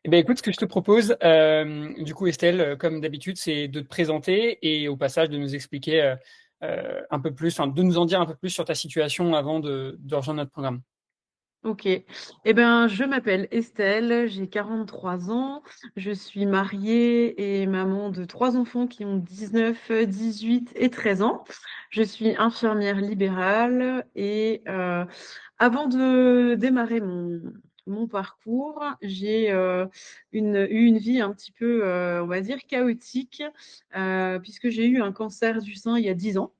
Eh ben, écoute, ce que je te propose, du coup, Estelle, comme d'habitude, c'est de te présenter et au passage de nous expliquer un peu plus, enfin, de nous en dire un peu plus sur ta situation avant de rejoindre notre programme. Ok. Eh ben, je m'appelle Estelle, j'ai 43 ans, je suis mariée et maman de trois enfants qui ont 19, 18 et 13 ans. Je suis infirmière libérale et avant de démarrer mon parcours, j'ai eu une vie un petit peu, on va dire, chaotique, puisque j'ai eu un cancer du sein il y a 10 ans.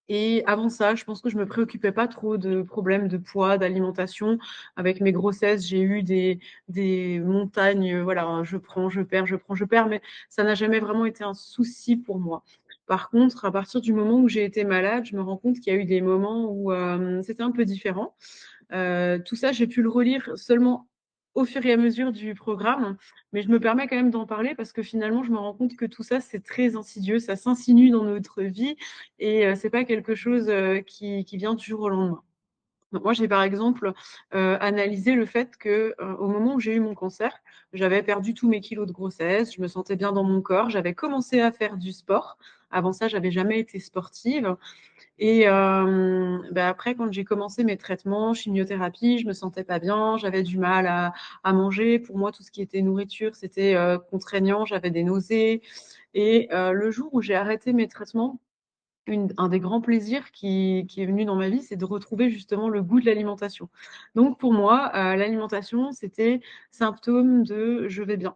Et avant ça, je pense que je me préoccupais pas trop de problèmes de poids, d'alimentation. Avec mes grossesses, j'ai eu des montagnes, voilà, je prends, je perds, je prends, je perds, mais ça n'a jamais vraiment été un souci pour moi. Par contre, à partir du moment où j'ai été malade, je me rends compte qu'il y a eu des moments où c'était un peu différent. Tout ça, j'ai pu le relire seulement au fur et à mesure du programme, mais je me permets quand même d'en parler parce que finalement, je me rends compte que tout ça, c'est très insidieux, ça s'insinue dans notre vie et c'est pas quelque chose qui vient du jour au lendemain. Donc moi, j'ai par exemple analysé le fait que au moment où j'ai eu mon cancer, j'avais perdu tous mes kilos de grossesse, je me sentais bien dans mon corps, j'avais commencé à faire du sport. Avant ça, j'avais jamais été sportive. Et bah, après, quand j'ai commencé mes traitements, chimiothérapie, je me sentais pas bien, j'avais du mal à manger. Pour moi, tout ce qui était nourriture, c'était contraignant, j'avais des nausées. Et le jour où j'ai arrêté mes traitements, un des grands plaisirs qui est venu dans ma vie, c'est de retrouver justement le goût de l'alimentation. Donc pour moi, l'alimentation, c'était symptôme de je vais bien.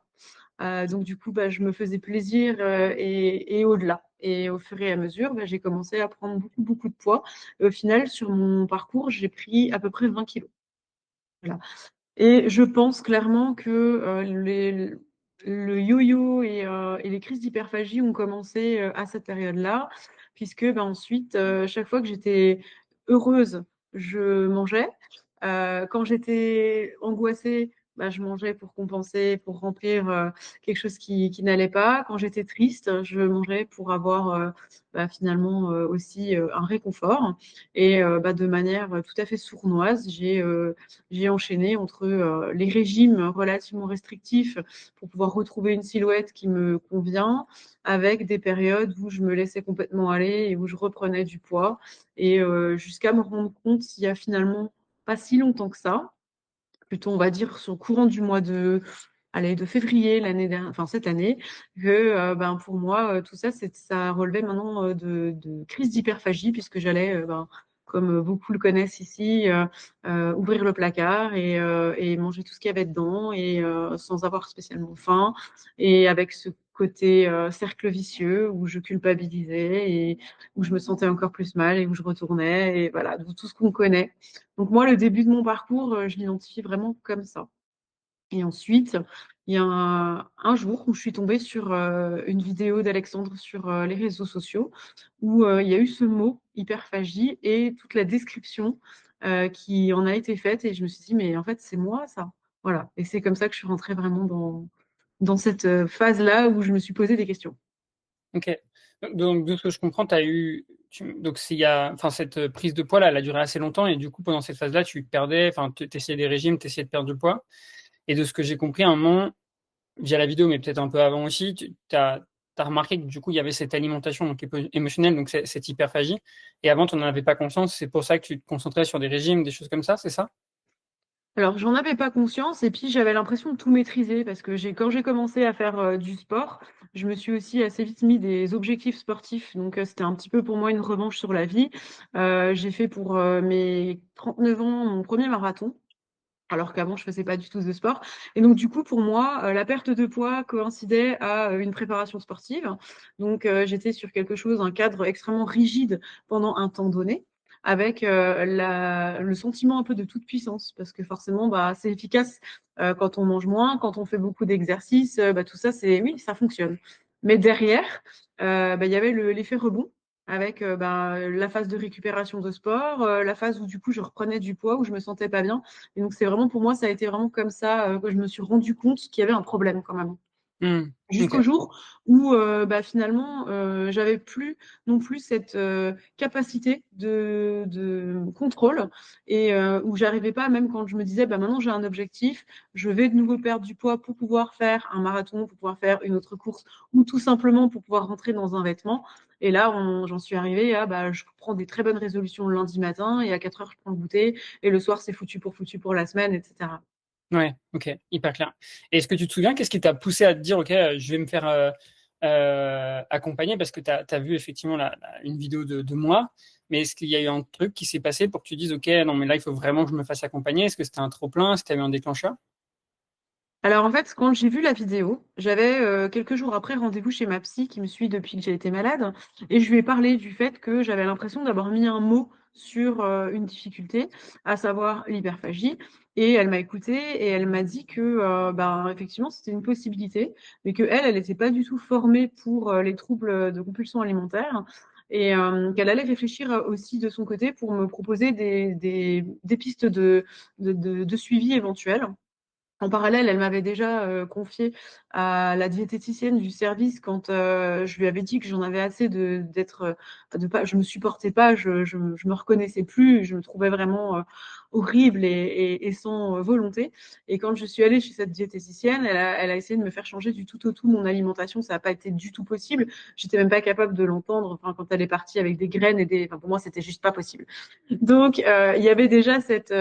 Donc du coup, bah, je me faisais plaisir et au-delà. Et au fur et à mesure, bah, j'ai commencé à prendre beaucoup, beaucoup de poids. Et au final, sur mon parcours, j'ai pris à peu près 20 kilos. Voilà. Et je pense clairement que le yo-yo et les crises d'hyperphagie ont commencé à cette période-là, puisque bah, ensuite, chaque fois que j'étais heureuse, je mangeais. Quand j'étais angoissée, bah, je mangeais pour compenser, pour remplir quelque chose qui n'allait pas. Quand j'étais triste, je mangeais pour avoir bah, finalement aussi un réconfort. Et bah, de manière tout à fait sournoise, j'ai enchaîné entre les régimes relativement restrictifs pour pouvoir retrouver une silhouette qui me convient, avec des périodes où je me laissais complètement aller et où je reprenais du poids. Et jusqu'à me rendre compte, il y a finalement pas si longtemps que ça, plutôt on va dire sur le courant du mois de février l'année dernière, enfin cette année, que ben, pour moi, tout ça, ça relevait maintenant de crise d'hyperphagie, puisque j'allais, ben, comme beaucoup le connaissent ici, ouvrir le placard et manger tout ce qu'il y avait dedans, et sans avoir spécialement faim, et avec ce côté cercle vicieux où je culpabilisais et où je me sentais encore plus mal et où je retournais, et voilà, tout ce qu'on connaît. Donc moi, le début de mon parcours, je l'identifie vraiment comme ça. Et ensuite, il y a un jour où je suis tombée sur une vidéo d'Alexandre sur les réseaux sociaux où il y a eu ce mot hyperphagie et toute la description qui en a été faite. Et je me suis dit, mais en fait, c'est moi ça. Voilà. Et c'est comme ça que je suis rentrée vraiment dans cette phase-là où je me suis posé des questions. Ok. Donc, de ce que je comprends, donc s'il y a, enfin, cette prise de poids là, elle a duré assez longtemps et du coup, pendant cette phase-là, tu perdais, enfin, tu essayais des régimes, tu essayais de perdre du poids. Et de ce que j'ai compris, à un moment, via la vidéo, mais peut-être un peu avant aussi, tu as remarqué que du coup, il y avait cette alimentation donc, émotionnelle, donc cette hyperphagie. Et avant, tu n'en avais pas conscience. C'est pour ça que tu te concentrais sur des régimes, des choses comme ça, c'est ça? Alors, j'en avais pas conscience et puis j'avais l'impression de tout maîtriser parce que quand j'ai commencé à faire du sport, je me suis aussi assez vite mis des objectifs sportifs. Donc, c'était un petit peu pour moi une revanche sur la vie. J'ai fait pour mes 39 ans mon premier marathon, alors qu'avant, je faisais pas du tout de sport. Et donc, du coup, pour moi, la perte de poids coïncidait à une préparation sportive. Donc, j'étais sur quelque chose, un cadre extrêmement rigide pendant un temps donné, avec le sentiment un peu de toute puissance, parce que forcément, bah, c'est efficace quand on mange moins, quand on fait beaucoup d'exercices, bah, tout ça, oui, ça fonctionne. Mais derrière, bah, il y avait l'effet rebond avec bah, la phase de récupération de sport, la phase où du coup je reprenais du poids, où je me sentais pas bien. Et donc, c'est vraiment pour moi, ça a été vraiment comme ça que je me suis rendu compte qu'il y avait un problème quand même. Mmh. Jusqu'au OK. jour où, finalement, j'avais plus non plus cette, capacité de contrôle et où j'arrivais pas, même quand je me disais: «Bah, maintenant j'ai un objectif, je vais de nouveau perdre du poids pour pouvoir faire un marathon, pour pouvoir faire une autre course ou tout simplement pour pouvoir rentrer dans un vêtement» et là, j'en suis arrivée à, je prends des très bonnes résolutions le lundi matin et à 4 heures, je prends le goûter et le soir, c'est foutu pour la semaine et cetera. Ouais, OK, hyper clair. Et est-ce que tu te souviens, qu'est-ce qui t'a poussé à te dire: «OK, je vais me faire, accompagner», parce que tu as vu effectivement une vidéo de moi, mais est-ce qu'il y a eu un truc qui s'est passé pour que tu dises: «OK, non, mais là, il faut vraiment que je me fasse accompagner»? Est-ce que c'était un trop plein? Est-ce que tu as eu un déclencheur? Alors en fait, quand j'ai vu la vidéo, j'avais, quelques jours après rendez-vous chez ma psy qui me suit depuis que j'ai été malade et je lui ai parlé du fait que j'avais l'impression d'avoir mis un mot sur, une difficulté, à savoir l'hyperphagie et elle m'a écoutée et elle m'a dit que, effectivement, c'était une possibilité, mais qu'elle, elle était pas du tout formée pour, les troubles, de compulsion alimentaire et qu'elle allait réfléchir, aussi de son côté pour me proposer des pistes de suivi éventuelles. En parallèle, elle m'avait déjà, confié à la diététicienne du service quand, je lui avais dit que j'en avais assez de pas je me supportais pas, je me reconnaissais plus, je me trouvais vraiment, horrible et sans, volonté et quand je suis allée chez cette diététicienne, elle a essayé de me faire changer du tout au tout mon alimentation. Ça a pas été du tout possible. J'étais même pas capable de l'entendre, enfin, quand elle est partie avec des graines et pour moi, c'était juste pas possible. Donc, il y avait déjà cette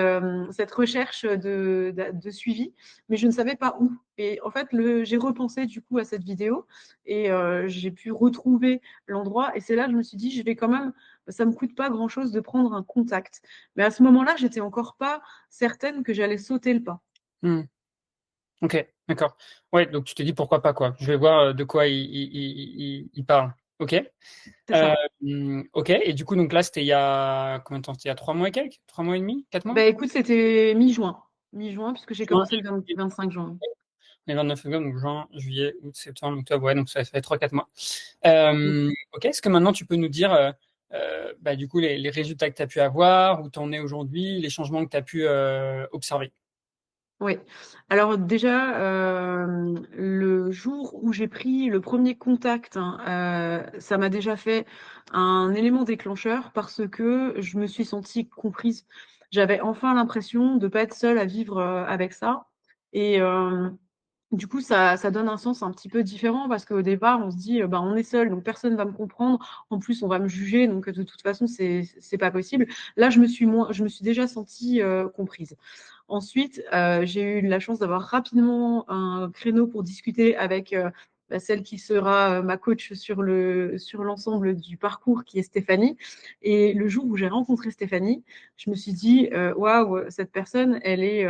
recherche de suivi, mais je ne savais pas où. Et en fait, j'ai repensé du coup à cette vidéo et j'ai pu retrouver l'endroit. Et c'est là que je me suis dit, je vais quand même, ça me coûte pas grand-chose de prendre un contact. Mais à ce moment-là, j'étais encore pas certaine que j'allais sauter le pas. Mmh. OK, d'accord. Ouais, donc tu te dis: «Pourquoi pas, quoi? Je vais voir, de quoi il parle». OK. C'est ça. OK, et du coup, donc là, c'était il y a combien de temps? C'était il y a 3 mois et quelques? 3 mois et demi? 4 mois? Bah écoute, c'était mi-juin. Mi-juin, puisque j'ai Juin, commencé le 25 juin. on est 29 février, donc juin, juillet, août, septembre, octobre, ouais, donc ça fait 3-4 mois. OK, est-ce que maintenant tu peux nous dire, du coup, les résultats que tu as pu avoir, où tu en es aujourd'hui, les changements que tu as pu, observer? Oui. Alors déjà, le jour où j'ai pris le premier contact, hein, ça m'a déjà fait un élément déclencheur parce que je me suis sentie comprise. J'avais enfin l'impression de pas être seule à vivre, avec ça et du coup, ça donne un sens un petit peu différent parce qu'au départ, on se dit, «On est seul, donc personne va me comprendre. En plus, on va me juger, donc de toute façon, c'est pas possible». Là, je me suis déjà sentie, comprise. Ensuite, j'ai eu la chance d'avoir rapidement un créneau pour discuter avec, celle qui sera, ma coach sur l'ensemble du parcours qui est Stéphanie et le jour où j'ai rencontré Stéphanie, je me suis dit: «Waouh, cette personne, elle est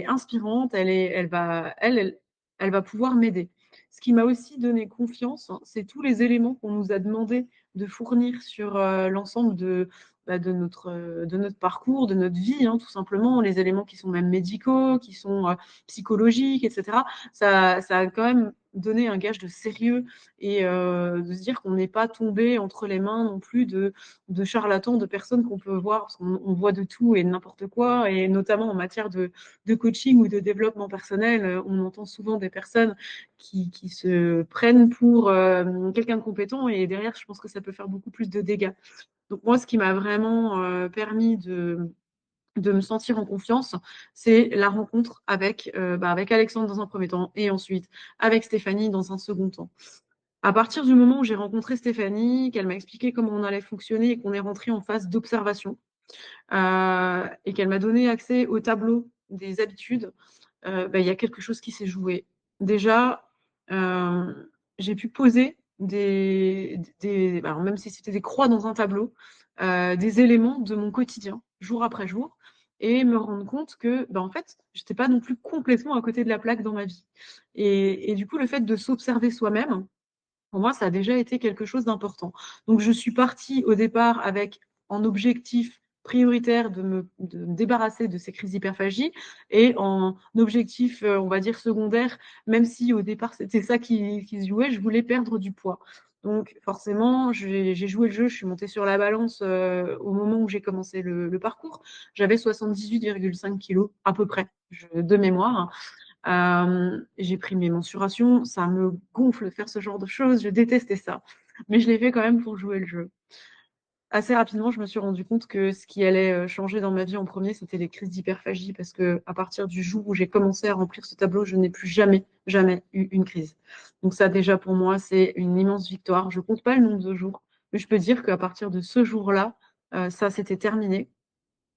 inspirante, elle va pouvoir m'aider». Ce qui m'a aussi donné confiance, hein, c'est tous les éléments qu'on nous a demandé de fournir sur, l'ensemble de notre parcours, de notre vie, hein, tout simplement, les éléments qui sont même médicaux, qui sont, psychologiques et cetera. Ça a quand même donné un gage de sérieux et de se dire qu'on n'est pas tombé entre les mains non plus de charlatans, de personnes qu'on peut voir, parce qu'on voit de tout et de n'importe quoi et notamment en matière de coaching ou de développement personnel, on entend souvent des personnes qui se prennent pour, quelqu'un de compétent et derrière, je pense que ça peut faire beaucoup plus de dégâts. Donc moi, ce qui m'a vraiment, permis de me sentir en confiance, c'est la rencontre avec, avec Alexandre dans un premier temps et ensuite avec Stéphanie dans un second temps. À partir du moment où j'ai rencontré Stéphanie, qu'elle m'a expliqué comment on allait fonctionner et qu'on est rentré en phase d'observation, et qu'elle m'a donné accès au tableau des habitudes, il y a quelque chose qui s'est joué. Déjà, j'ai pu poser alors même si c'était des croix dans un tableau, des éléments de mon quotidien, jour après jour et me rendre compte que, en fait, j'étais pas non plus complètement à côté de la plaque dans ma vie et du coup, le fait de s'observer soi-même, pour moi, ça a déjà été quelque chose d'important. Donc je suis partie au départ avec en objectif prioritaire de me débarrasser de ces crises d'hyperphagie et en objectif, on va dire secondaire, même si au départ c'était ça qui se jouait, je voulais perdre du poids. Donc forcément, j'ai joué le jeu, je suis montée sur la balance, au moment où j'ai commencé le parcours. J'avais 78,5 kilos à peu près, de mémoire. J'ai pris mes mensurations, ça me gonfle de faire ce genre de choses, je détestais ça. Mais je l'ai fait quand même pour jouer le jeu. Assez rapidement, je me suis rendu compte que ce qui allait changer dans ma vie en premier, c'était les crises d'hyperphagie, parce que à partir du jour où j'ai commencé à remplir ce tableau, je n'ai plus jamais eu une crise. Donc ça, déjà pour moi, c'est une immense victoire. Je compte pas le nombre de jours, mais je peux dire qu'à partir de ce jour-là, ça c'était terminé.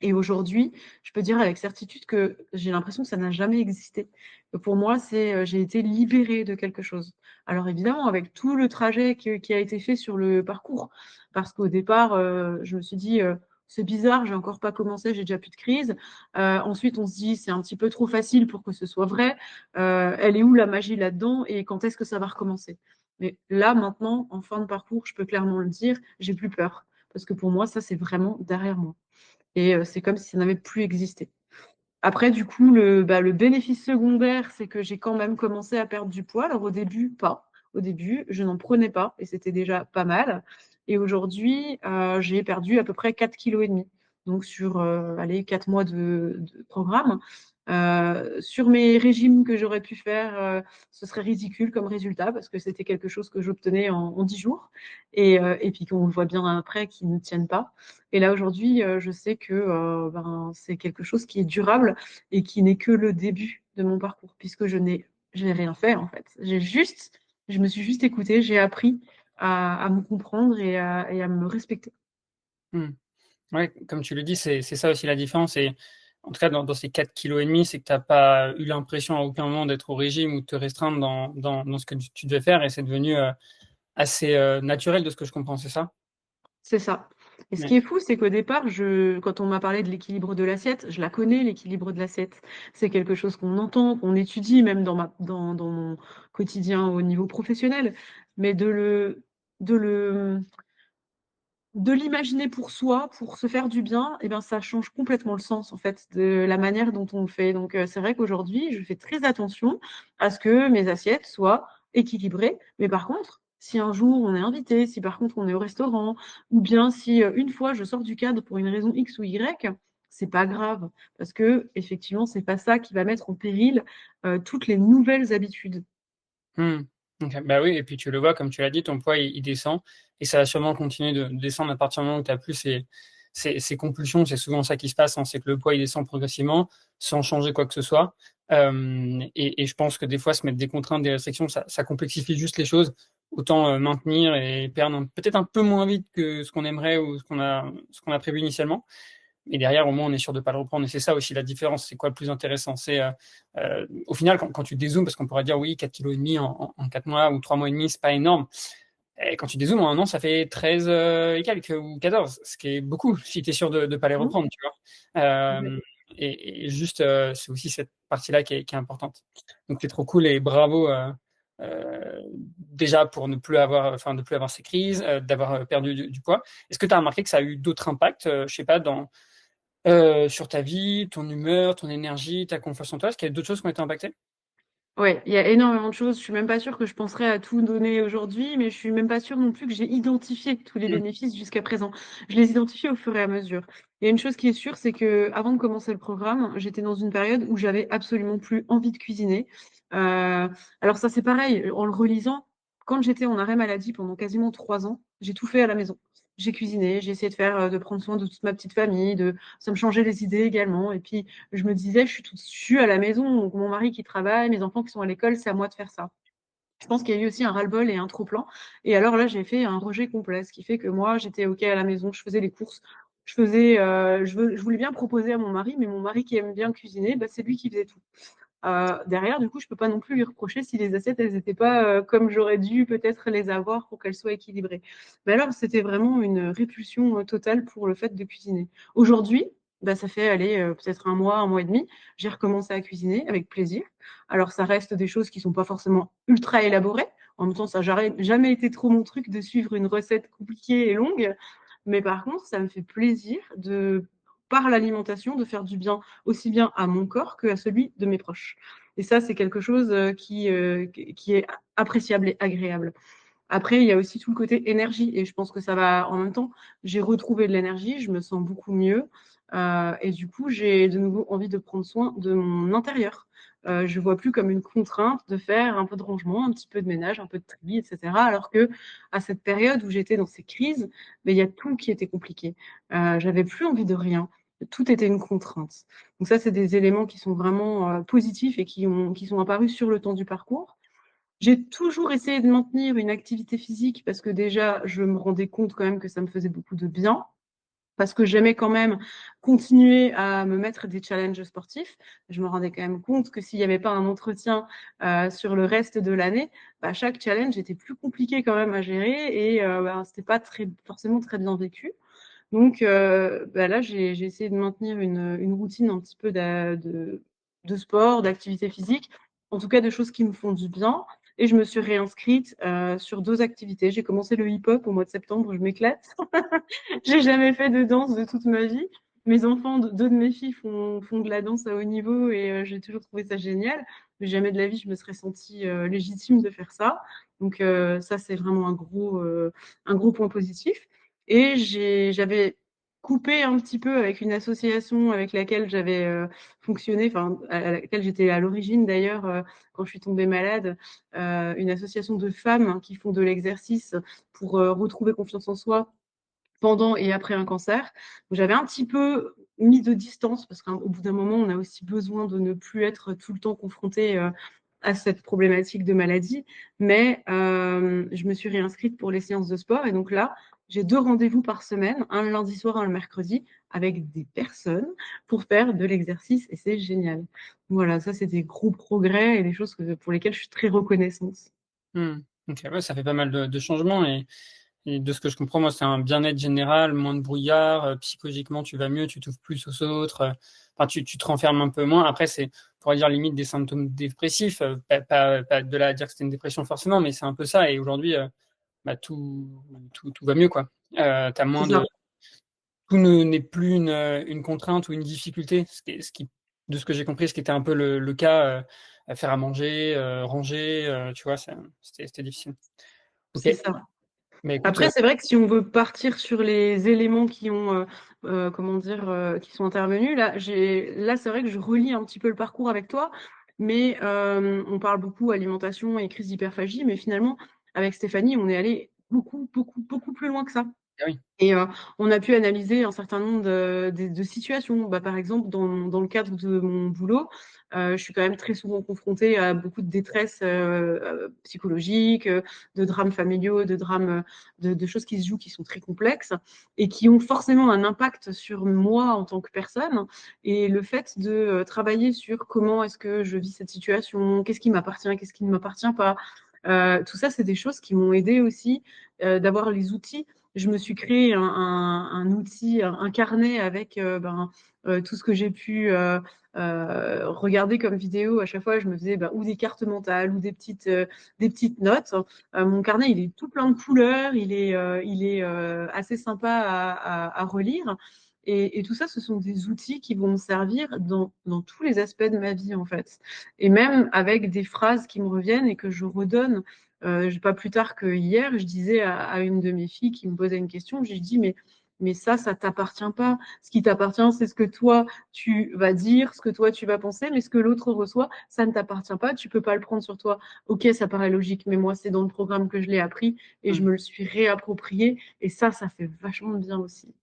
Et aujourd'hui, je peux dire avec certitude que j'ai l'impression que ça n'a jamais existé. Pour moi, j'ai été libérée de quelque chose. Alors évidemment, avec tout le trajet qui a été fait sur le parcours, parce qu'au départ, je me suis dit, c'est bizarre, j'ai encore pas commencé, j'ai déjà plus de crise. Ensuite, on se dit, c'est un petit peu trop facile pour que ce soit vrai. Elle est où la magie là-dedans et quand est-ce que ça va recommencer? Mais là, maintenant, en fin de parcours, je peux clairement le dire, j'ai plus peur. Parce que pour moi, ça, c'est vraiment derrière moi. Et c'est comme si ça n'avait plus existé. Après, du coup, le bénéfice secondaire, c'est que j'ai quand même commencé à perdre du poids. Alors au début, pas. Au début, je n'en prenais pas et c'était déjà pas mal. Et aujourd'hui, j'ai perdu à peu près 4,5 kg. Donc sur allez, 4 mois de programme. Sur mes régimes que j'aurais pu faire, ce serait ridicule comme résultat parce que c'était quelque chose que j'obtenais en 10 jours et puis qu'on voit bien après qu'ils ne tiennent pas. Et là, aujourd'hui, je sais que c'est quelque chose qui est durable et qui n'est que le début de mon parcours, puisque je n'ai rien fait, en fait. Je me suis juste écoutée, j'ai appris à me comprendre et à me respecter. Mmh. Ouais, comme tu le dis, c'est ça aussi la différence. Et en tout cas, dans ces 4,5 kg, c'est que tu n'as pas eu l'impression à aucun moment d'être au régime ou de te restreindre dans ce que tu devais faire. Et c'est devenu assez naturel de ce que je comprends, c'est ça? C'est ça. Et ce qui Ouais. est fou, c'est qu'au départ, quand on m'a parlé de l'équilibre de l'assiette, je la connais, l'équilibre de l'assiette. C'est quelque chose qu'on entend, qu'on étudie même dans mon quotidien au niveau professionnel. Mais de le, de l'imaginer pour soi, pour se faire du bien, eh ben, ça change complètement le sens, en fait, de la manière dont on le fait. Donc, c'est vrai qu'aujourd'hui, je fais très attention à ce que mes assiettes soient équilibrées. Mais par contre, si un jour on est invité, si par contre on est au restaurant, ou bien si une fois je sors du cadre pour une raison X ou Y, c'est pas grave. Parce que, effectivement, c'est pas ça qui va mettre en péril toutes les nouvelles habitudes. Mmh. OK. Bah oui, et puis tu le vois, comme tu l'as dit, ton poids, il descend et ça va sûrement continuer de descendre à partir du moment où tu as plus ces compulsions. C'est souvent ça qui se passe, hein, c'est que le poids, il descend progressivement sans changer quoi que ce soit. Et je pense que des fois, se mettre des contraintes, des restrictions, ça complexifie juste les choses. Autant maintenir et perdre peut-être un peu moins vite que ce qu'on aimerait ou ce qu'on a prévu initialement. Et derrière, au moins, on est sûr de ne pas le reprendre. Et c'est ça aussi la différence. C'est quoi le plus intéressant? C'est au final, quand tu dézoomes, parce qu'on pourrait dire oui, 4,5 kg en 4 mois ou 3 mois et demi, c'est pas énorme. Et quand tu dézoomes en un an, ça fait 13 et quelques ou 14, ce qui est beaucoup si tu es sûr de ne pas les Mmh. reprendre, tu vois. Ouais. Et juste, c'est aussi cette partie-là qui est importante. Donc c'est trop cool et bravo déjà pour ne plus avoir ces crises, d'avoir perdu du poids. Est-ce que tu as remarqué que ça a eu d'autres impacts, je sais pas, sur ta vie, ton humeur, ton énergie, ta confiance en toi? Est-ce qu'il y a d'autres choses qui ont été impactées? Ouais, il y a énormément de choses. Je suis même pas sûre que je penserais à tout donner aujourd'hui, mais je suis même pas sûre non plus que j'ai identifié tous les Mmh. bénéfices jusqu'à présent. Je les identifie au fur et à mesure. Il y a une chose qui est sûre, c'est que avant de commencer le programme, j'étais dans une période où j'avais absolument plus envie de cuisiner. Alors ça, c'est pareil, en le relisant, quand j'étais en arrêt maladie pendant quasiment 3 ans, j'ai tout fait à la maison. J'ai cuisiné, j'ai essayé de prendre soin de toute ma petite famille, ça me changeait les idées également. Et puis, je me disais, je suis à la maison, donc mon mari qui travaille, mes enfants qui sont à l'école, c'est à moi de faire ça. Je pense qu'il y a eu aussi un ras-le-bol et un trop-plein. Et alors là, j'ai fait un rejet complet, ce qui fait que moi, j'étais OK à la maison, je faisais les courses. Je voulais bien proposer à mon mari, mais mon mari qui aime bien cuisiner, bah, c'est lui qui faisait tout. Derrière, du coup, je peux pas non plus lui reprocher si les assiettes, elles n'étaient pas comme j'aurais dû peut-être les avoir pour qu'elles soient équilibrées. Mais alors, c'était vraiment une répulsion totale pour le fait de cuisiner. Aujourd'hui, bah, ça fait aller peut-être un mois et demi, j'ai recommencé à cuisiner avec plaisir. Alors, ça reste des choses qui sont pas forcément ultra élaborées. En même temps, ça n'a jamais été trop mon truc de suivre une recette compliquée et longue. Mais par contre, ça me fait plaisir par l'alimentation, de faire du bien aussi bien à mon corps qu'à celui de mes proches. Et ça, c'est quelque chose qui est appréciable et agréable. Après, il y a aussi tout le côté énergie. Et je pense que ça va en même temps. J'ai retrouvé de l'énergie, je me sens beaucoup mieux. Et du coup, j'ai de nouveau envie de prendre soin de mon intérieur. Je vois plus comme une contrainte de faire un peu de rangement, un petit peu de ménage, un peu de tri, etc. Alors que à cette période où j'étais dans ces crises, mais il y a tout qui était compliqué. J'avais plus envie de rien. Tout était une contrainte. Donc ça, c'est des éléments qui sont vraiment positifs et qui sont apparus sur le temps du parcours. J'ai toujours essayé de maintenir une activité physique parce que déjà, je me rendais compte quand même que ça me faisait beaucoup de bien, parce que j'aimais quand même continuer à me mettre des challenges sportifs. Je me rendais quand même compte que s'il n'y avait pas un entretien sur le reste de l'année, bah, chaque challenge était plus compliqué quand même à gérer et bah, c'était pas forcément très bien vécu. Donc bah là, j'ai essayé de maintenir une routine un petit peu de sport, d'activité physique, en tout cas de choses qui me font du bien. Et je me suis réinscrite sur 2 activités. J'ai commencé le hip-hop au mois de septembre, je m'éclate. J'ai jamais fait de danse de toute ma vie. Mes enfants, 2 de mes filles font de la danse à haut niveau et j'ai toujours trouvé ça génial. Mais jamais de la vie, je me serais sentie légitime de faire ça. Donc ça, c'est vraiment un gros point positif. Et j'avais coupé un petit peu avec une association avec laquelle j'avais fonctionné, enfin à laquelle j'étais à l'origine d'ailleurs quand je suis tombée malade, une association de femmes qui font de l'exercice pour retrouver confiance en soi pendant et après un cancer. Donc, j'avais un petit peu mis de distance parce qu'au bout d'un moment, on a aussi besoin de ne plus être tout le temps confronté à cette problématique de maladie. Mais je me suis réinscrite pour les séances de sport et donc là, j'ai 2 rendez-vous par semaine, un le lundi soir, un le mercredi, avec des personnes pour faire de l'exercice et c'est génial. Voilà, ça c'est des gros progrès et des choses pour lesquelles je suis très reconnaissante. Mmh. OK, ouais, ça fait pas mal de changements et de ce que je comprends, moi, c'est un bien-être général, moins de brouillard, psychologiquement, tu vas mieux, tu t'ouvres plus aux autres, enfin, tu te renfermes un peu moins. Après, c'est, on pourrait dire, limite des symptômes dépressifs, pas de là à dire que c'était une dépression forcément, mais c'est un peu ça et aujourd'hui, bah, tout va mieux, quoi. Tu C'est moins de ça. tout ne n'est plus une contrainte ou une difficulté, ce qui de ce que j'ai compris, ce qui était un peu le cas, faire à manger, ranger, tu vois? C'était difficile. OK. C'est ça. Mais écoute, Après, c'est vrai que si on veut partir sur les éléments qui ont, comment dire, qui sont intervenus, là, c'est vrai que je relis un petit peu le parcours avec toi, mais on parle beaucoup alimentation et crise d'hyperphagie, mais finalement, avec Stéphanie, on est allé beaucoup, beaucoup, beaucoup plus loin que ça. ah oui. Et on a pu analyser un certain nombre de situations. Bah, par exemple, dans le cadre de mon boulot, je suis quand même très souvent confrontée à beaucoup de détresse psychologique, de drames familiaux, de drames, de choses qui se jouent qui sont très complexes et qui ont forcément un impact sur moi en tant que personne. Et le fait de travailler sur comment est-ce que je vis cette situation, qu'est-ce qui m'appartient, qu'est-ce qui ne m'appartient pas, tout ça, c'est des choses qui m'ont aidé aussi d'avoir les outils. Je me suis créé un outil, un carnet avec tout ce que j'ai pu regarder comme vidéo. À chaque fois, je me faisais ou des cartes mentales ou des petites notes. Mon carnet, il est tout plein de couleurs, il est assez sympa à relire. Et tout ça, ce sont des outils qui vont me servir dans tous les aspects de ma vie, en fait. Et même avec des phrases qui me reviennent et que je redonne pas plus tard que hier, je disais à une de mes filles qui me posait une question, j'ai dit, mais ça t'appartient pas. Ce qui t'appartient, c'est ce que toi, tu vas dire, ce que toi, tu vas penser, mais ce que l'autre reçoit, ça ne t'appartient pas, tu peux pas le prendre sur toi. Ok, ça paraît logique, mais moi, c'est dans le programme que je l'ai appris et je Mmh. me le suis réapproprié et ça fait vachement de bien aussi.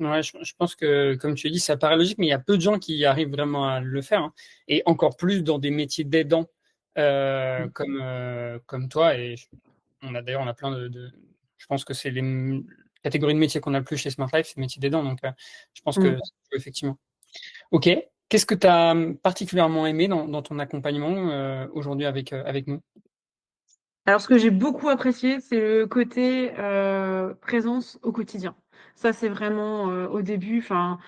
Ouais, je pense que, comme tu dis, ça paraît logique, mais il y a peu de gens qui arrivent vraiment à le faire, hein, et encore plus dans des métiers d'aidants, comme toi et on a plein de je pense que c'est les catégories de métiers qu'on a le plus chez Smart Life, c'est le métier d'aidant, donc je pense que Mm. effectivement. OK. Qu'est-ce que tu as, particulièrement aimé dans ton accompagnement, aujourd'hui avec nous? Alors, ce que j'ai beaucoup apprécié, c'est le côté présence au quotidien. Ça, c'est vraiment au début, enfin,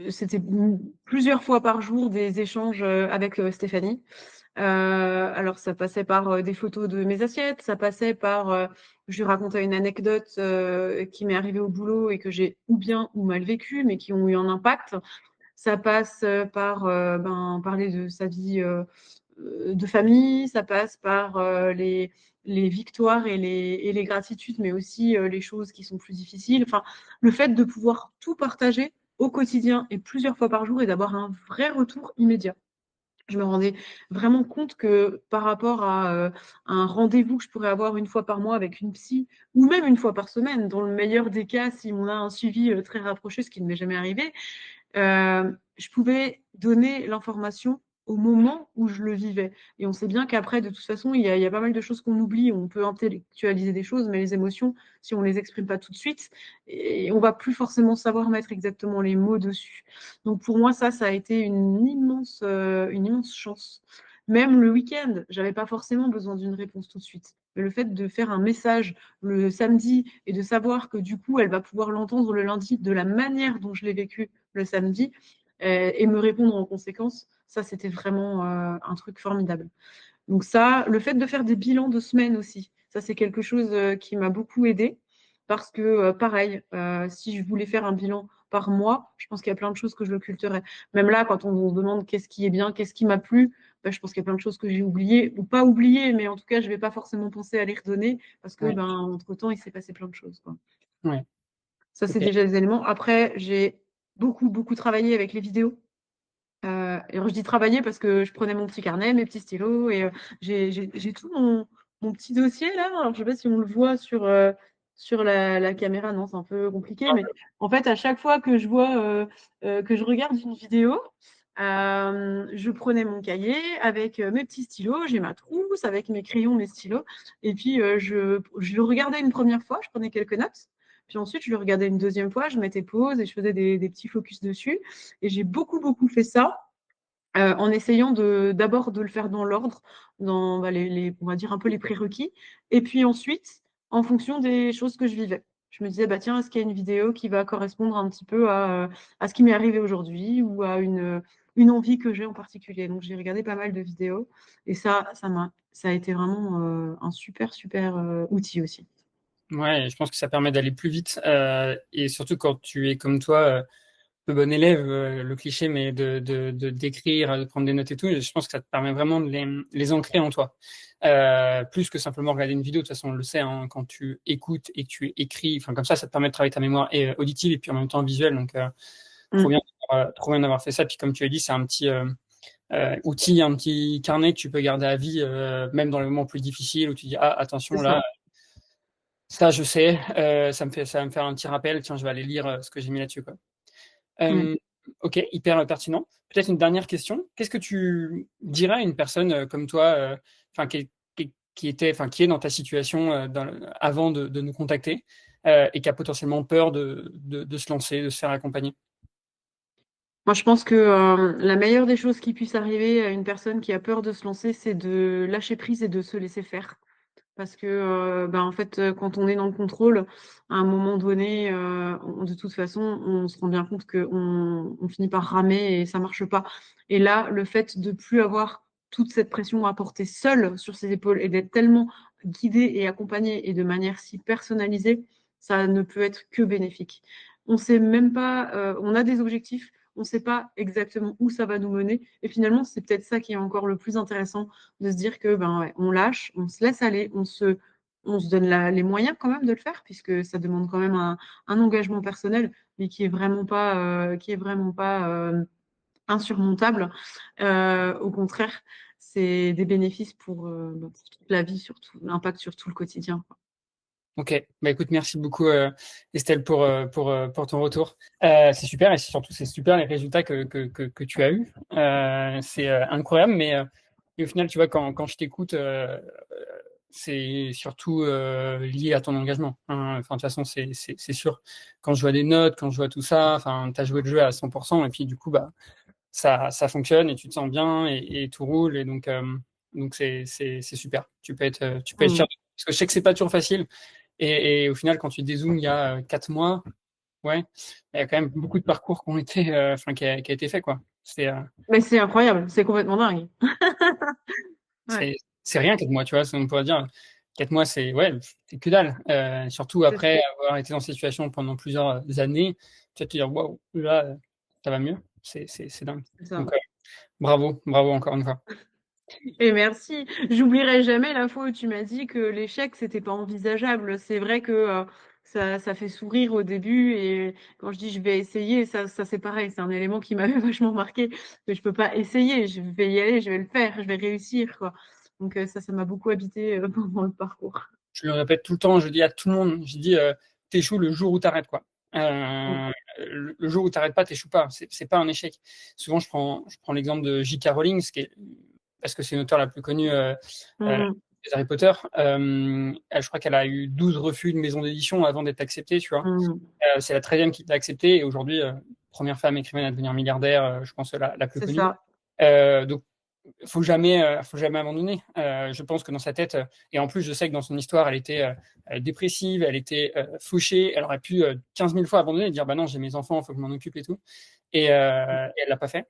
c'était plusieurs fois par jour des échanges avec Stéphanie. Alors, ça passait par des photos de mes assiettes, ça passait par, je lui racontais une anecdote qui m'est arrivée au boulot et que j'ai ou bien ou mal vécue, mais qui ont eu un impact. Ça passe par parler de sa vie de famille, ça passe par les victoires et les gratitudes, mais aussi les choses qui sont plus difficiles. Enfin, le fait de pouvoir tout partager au quotidien et plusieurs fois par jour et d'avoir un vrai retour immédiat. je me rendais vraiment compte que par rapport à un rendez-vous que je pourrais avoir une fois par mois avec une psy, ou même une fois par semaine, dans le meilleur des cas, si on a un suivi très rapproché, ce qui ne m'est jamais arrivé, je pouvais donner l'information au moment où je le vivais. Et on sait bien qu'après, de toute façon, il y a pas mal de choses qu'on oublie. On peut intellectualiser des choses, mais les émotions, si on ne les exprime pas tout de suite, et on va plus forcément savoir mettre exactement les mots dessus. Donc pour moi, ça a été une immense chance. Même le week-end, j'avais pas forcément besoin d'une réponse tout de suite. Mais le fait de faire un message le samedi et de savoir que du coup, elle va pouvoir l'entendre le lundi de la manière dont je l'ai vécu le samedi et me répondre en conséquence, ça, c'était vraiment un truc formidable. Donc ça, le fait de faire des bilans de semaine aussi, ça, c'est quelque chose qui m'a beaucoup aidé parce que, pareil, si je voulais faire un bilan par mois, je pense qu'il y a plein de choses que je l'occulterais. Même là, quand on vous demande qu'est-ce qui est bien, qu'est-ce qui m'a plu, ben, je pense qu'il y a plein de choses que j'ai oubliées, ou pas oubliées, mais en tout cas, je ne vais pas forcément penser à les redonner parce que, Ouais, ben, entre-temps, il s'est passé plein de choses, quoi. ouais, Ça, c'est ok. déjà des éléments. Après, j'ai beaucoup travaillé avec les vidéos. Et alors, je dis travailler parce que je prenais mon petit carnet, mes petits stylos, et j'ai tout mon petit dossier là. Alors, je sais pas si on le voit sur la caméra, non, c'est un peu compliqué, mais en fait, à chaque fois que je vois que je regarde une vidéo, je prenais mon cahier avec mes petits stylos, j'ai ma trousse avec mes crayons, mes stylos, et puis je le regardais une première fois, je prenais quelques notes. Puis ensuite, je le regardais une deuxième fois, je mettais pause et je faisais des petits focus dessus. Et j'ai beaucoup fait ça en essayant d'abord de le faire dans l'ordre, dans bah, on va dire un peu les prérequis, et puis ensuite, en fonction des choses que je vivais. Je me disais, bah, tiens, est-ce qu'il y a une vidéo qui va correspondre un petit peu à ce qui m'est arrivé aujourd'hui ou à une envie que j'ai en particulier. Donc, j'ai regardé pas mal de vidéos et ça a été vraiment un super outil aussi. Ouais, je pense que ça permet d'aller plus vite et surtout quand tu es comme toi, le bon élève, le cliché, mais de d'écrire, de prendre des notes et tout. Je pense que ça te permet vraiment de les ancrer en toi, plus que simplement regarder une vidéo. De toute façon, on le sait, hein, quand tu écoutes et que tu écris, enfin comme ça te permet de travailler ta mémoire et, auditive et puis en même temps visuelle. Donc Mm, trop bien d'avoir fait ça. Puis comme tu as dit, c'est un petit outil, un petit carnet que tu peux garder à vie, même dans les moments plus difficiles où tu dis ah c'est attention là. ça. Ça, je sais, ça va me faire un petit rappel. Tiens, je vais aller lire ce que j'ai mis là-dessus, quoi. Mm. Euh, ok, hyper pertinent. Peut-être une dernière question. Qu'est-ce que tu dirais à une personne comme toi, enfin qui est dans ta situation avant de nous contacter et qui a potentiellement peur de se lancer, de se faire accompagner? Moi, je pense que la meilleure des choses qui puisse arriver à une personne qui a peur de se lancer, c'est de lâcher prise et de se laisser faire. Parce que, ben, en fait, quand on est dans le contrôle, à un moment donné, de toute façon, on se rend bien compte qu'on finit par ramer et ça marche pas. Et là, le fait de plus avoir toute cette pression à porter seule sur ses épaules et d'être tellement guidé et accompagné et de manière si personnalisée, ça ne peut être que bénéfique. On sait même pas, on a des objectifs, on ne sait pas exactement où ça va nous mener. Et finalement, c'est peut-être ça qui est encore le plus intéressant de se dire que ben ouais, on lâche, on se laisse aller, on se donne les moyens quand même de le faire, puisque ça demande quand même un engagement personnel, mais qui est vraiment pas insurmontable. Au contraire, c'est des bénéfices pour toute la vie, surtout l'impact sur tout le quotidien. Ok, bah écoute, merci beaucoup Estelle pour ton retour. C'est super et surtout c'est super les résultats que tu as eus. C'est incroyable, mais et au final, tu vois, quand je t'écoute, c'est surtout lié à ton engagement, hein. Enfin, de toute façon, c'est sûr. Quand je vois des notes, quand je vois tout ça, enfin, tu as joué le jeu à 100% et puis du coup, bah, ça fonctionne et tu te sens bien et tout roule. Et donc c'est super. Tu peux être fier. Mm. Parce que je sais que c'est pas toujours facile. Et au final, quand tu dézoomes il y a 4 mois, ouais, il y a quand même beaucoup de parcours qui ont été, enfin, qui a été fait, quoi. C'est, euh, Mais c'est incroyable, c'est complètement dingue. Ouais, c'est, c'est rien 4 mois, tu vois. On pourrait dire 4 mois, ouais, c'est que dalle. Surtout c'est ça. après avoir été dans cette situation pendant plusieurs années, tu vas te dire, waouh, là, ça va mieux. C'est dingue. C'est ça. Donc, bravo encore une fois. Et merci. J'oublierai jamais la fois où tu m'as dit que l'échec, c'était pas envisageable. C'est vrai que ça fait sourire au début et quand je dis je vais essayer, ça c'est pareil, c'est un élément qui m'avait vachement marqué, que je peux pas essayer, je vais y aller, je vais le faire, je vais réussir, quoi. Donc ça m'a beaucoup habité pendant le parcours. Je le répète tout le temps, je dis à tout le monde, je dis t'échoues le jour où t'arrêtes quoi. Mm. Le jour où t'arrêtes pas, t'échoues pas. C'est pas un échec. Souvent, je prends l'exemple de J.K. Rowling, parce que c'est une auteure la plus connue Mm. des Harry Potter. Je crois qu'elle a eu 12 refus de maison d'édition avant d'être acceptée, tu vois. Mm. C'est la 13e qui l'a acceptée et aujourd'hui, première femme écrivaine à devenir milliardaire, je pense la plus C'est connue. ça. Donc faut jamais abandonner. Je pense que dans sa tête, et en plus, je sais que dans son histoire, elle était dépressive, elle était fauchée, elle aurait pu 15 000 fois abandonner et dire bah non, j'ai mes enfants, il faut que je m'en occupe et tout. Et elle l'a pas fait.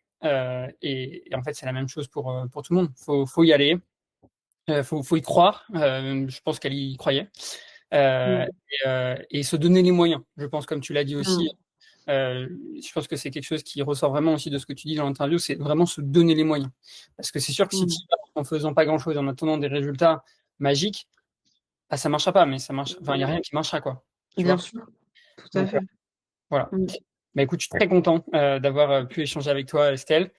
Et en fait, c'est la même chose pour tout le monde. Faut y aller, faut y croire. Je pense qu'elle y croyait. Mm. Et se donner les moyens. Je pense, comme tu l'as dit aussi, Mm. je pense que c'est quelque chose qui ressort vraiment aussi de ce que tu dis dans l'interview, c'est vraiment se donner les moyens. Parce que c'est sûr que si tu Mm. y vas en faisant pas grand-chose, en attendant des résultats magiques, bah, ça marchera pas, mais ça marche. Enfin, il y a rien qui marchera, quoi. Tu Bien vois? sûr, tout à Donc fait. voilà. Mm. Bah écoute, je suis très content d'avoir pu échanger avec toi, Estelle.